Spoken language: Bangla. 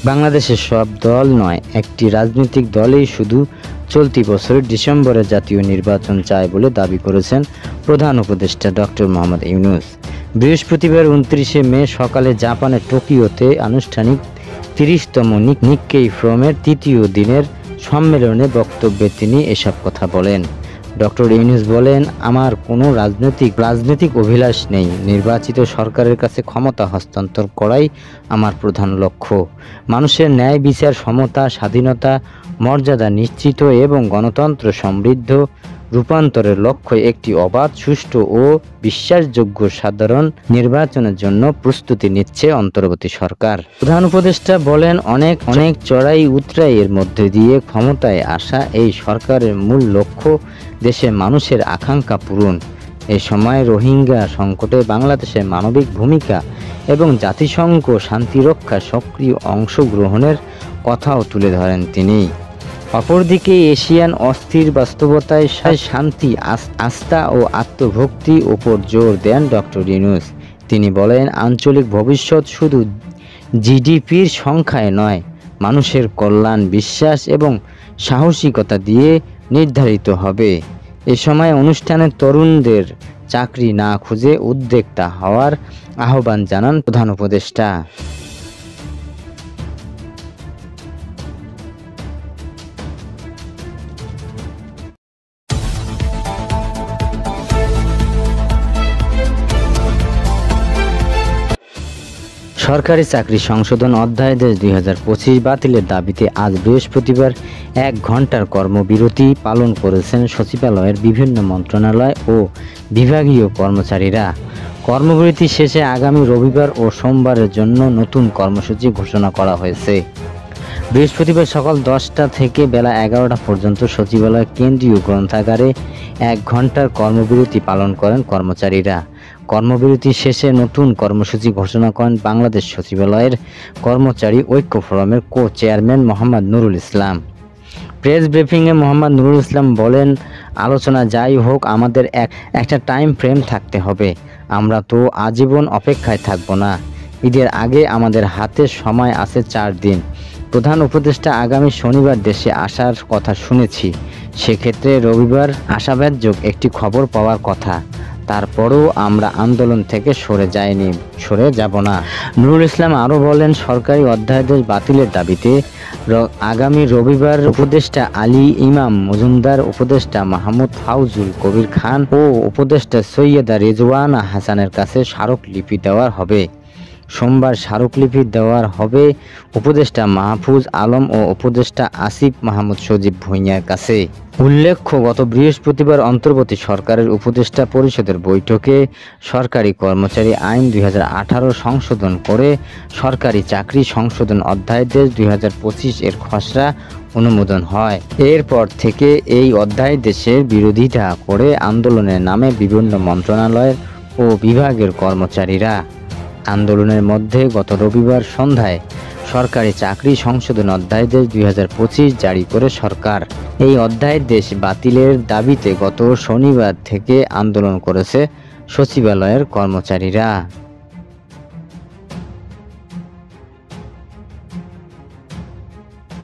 বাংলাদেশের সব দল নয়, একটি রাজনৈতিক দলই শুধু চলতি বছরের ডিসেম্বরে জাতীয় নির্বাচন চায় বলে দাবি করেছেন প্রধান উপদেষ্টা ডক্টর মোহাম্মদ ইউনূস। বৃহস্পতিবার 29শে মে সকালে জাপানের টোকিওতে আনুষ্ঠানিক 30তম নিক্কেই ফোরামের তৃতীয় দিনের সম্মেলনে বক্তব্যে তিনি এসব কথা বলেন। ডক্টর ইউনূস বলেন, আমার কোনো রাজনৈতিক অভিলাষ নেই। নির্বাচিত সরকারের কাছে ক্ষমতা হস্তান্তর করাই আমার প্রধান লক্ষ্য। মানুষের ন্যায় বিচার, সমতা, স্বাধীনতা, মর্যাদা নিশ্চিত এবং গণতন্ত্র সমৃদ্ধ রূপান্তরের লক্ষ্যে একটি অবাধ, সুষ্ঠু ও বিশ্বাসযোগ্য সাধারণ নির্বাচনের জন্য প্রস্তুতি নিচ্ছে অন্তর্বর্তী সরকার। প্রধান উপদেষ্টা বলেন, অনেক চড়াই উতরাইয়ের মধ্যে দিয়ে ক্ষমতায় আসা এই সরকারের মূল লক্ষ্য দেশের মানুষের আকাঙ্ক্ষা পূরণ। এ সময় রোহিঙ্গা সংকটে বাংলাদেশের মানবিক ভূমিকা এবং জাতিসংঘ শান্তিরক্ষা সক্রিয় অংশগ্রহণের কথাও তুলে ধরেন তিনি। অপরদিকে এশিয়ান অস্থির বাস্তবতায় শান্তি, আস্থা ও আত্মভক্তির উপর জোর দেন ডক্টর ইউনূস। তিনি বলেন, আঞ্চলিক ভবিষ্যৎ শুধু জিডিপির সংখ্যায় নয়, মানুষের কল্যাণ, বিশ্বাস এবং সাহসিকতা দিয়ে নির্ধারিত হবে। এ সময় অনুষ্ঠানে তরুণদের চাকরি না খুঁজে উদ্যোক্তা হওয়ার আহ্বান জানান প্রধান উপদেষ্টা। সরকারি চাকরি সংশোধন অধ্যাদেশ 2025 বাতিলের দাবিতে আজ বৃহস্পতিবার 1 ঘণ্টার কর্মবিরতি পালন করেছেন সচিবালয়ের বিভিন্ন মন্ত্রণালয় ও বিভাগীয় কর্মচারীরা। কর্মবিরতি শেষে আগামী রবিবার ও সোমবারের জন্য নতুন কর্মসূচি ঘোষণা করা হয়েছে। বৃহস্পতিবার সকাল 10টা থেকে বেলা 11টা পর্যন্ত সচিবালয় কেন্দ্রীয় গ্রন্থাগারে 1 ঘণ্টার কর্মবিরতি পালন করেন কর্মচারীরা। কর্মবিরতি শেষে নতুন কর্মসূচি ঘোষণা করেন বাংলাদেশ সচিবালয়ের কর্মচারী ঐক্য ফোরামের চেয়ারম্যান মোহাম্মদ নুরুল ইসলাম। প্রেস ব্রিফিংয়ে মোহাম্মদ নুরুল ইসলাম বলেন, আলোচনা যাই হোক, আমাদের একটা টাইম ফ্রেম থাকতে হবে। আমরা তো আজীবন অপেক্ষায় থাকব না। ঈদের আগে আমাদের হাতে সময় আছে 4 দিন। প্রধান উপদেষ্টা আগামী শনিবার দেশে আসার কথা শুনেছি। সেক্ষেত্রে রবিবার আশাব্যঞ্জক একটি খবর পাওয়ার কথা। তারপরও আমরা আন্দোলন থেকে সরে যাব না। নুরুল ইসলাম আরও বলেন, সরকারি অধ্যাদেশ বাতিলের দাবিতে আগামী রবিবার উপদেষ্টা আলী ইমাম মজুমদার, উপদেষ্টা মাহমুদ ফাউজুল কবির খান ও উপদেষ্টা সৈয়দা রেজওয়ানা হাসানের কাছে স্মারকলিপি দেওয়া হবে। সোমবার স্মারকলিপি দেওয়া হবে উপদেষ্টা মাহফুজ আলম ও উপদেষ্টা আসিফ মাহমুদ সজীব ভুঁইয়ার কাছে। উল্লেখ্য, গত বৃহস্পতিবার অন্তর্বর্তী সরকারের উপদেষ্টা পরিষদের বৈঠকে সরকারি কর্মচারী আইন 2018 সংশোধন করে সরকারি চাকরি সংশোধন অধ্যাদেশ 2025 এর খসড়া অনুমোদন হয়। এরপর থেকে এই অধ্যাদেশের বিরোধিতা করে আন্দোলনের নামে বিভিন্ন মন্ত্রণালয় ও বিভাগের কর্মচারীরা। আন্দোলনের মধ্যে গত রবিবার সন্ধ্যায় সরকারি চাকরি সংশোধন অধ্যাদেশ 2025 জারি করে সরকার। এই অধ্যাদেশ বাতিলের দাবিতে গত শনিবার থেকে আন্দোলন করেছে সচিবালয়ের কর্মচারীরা।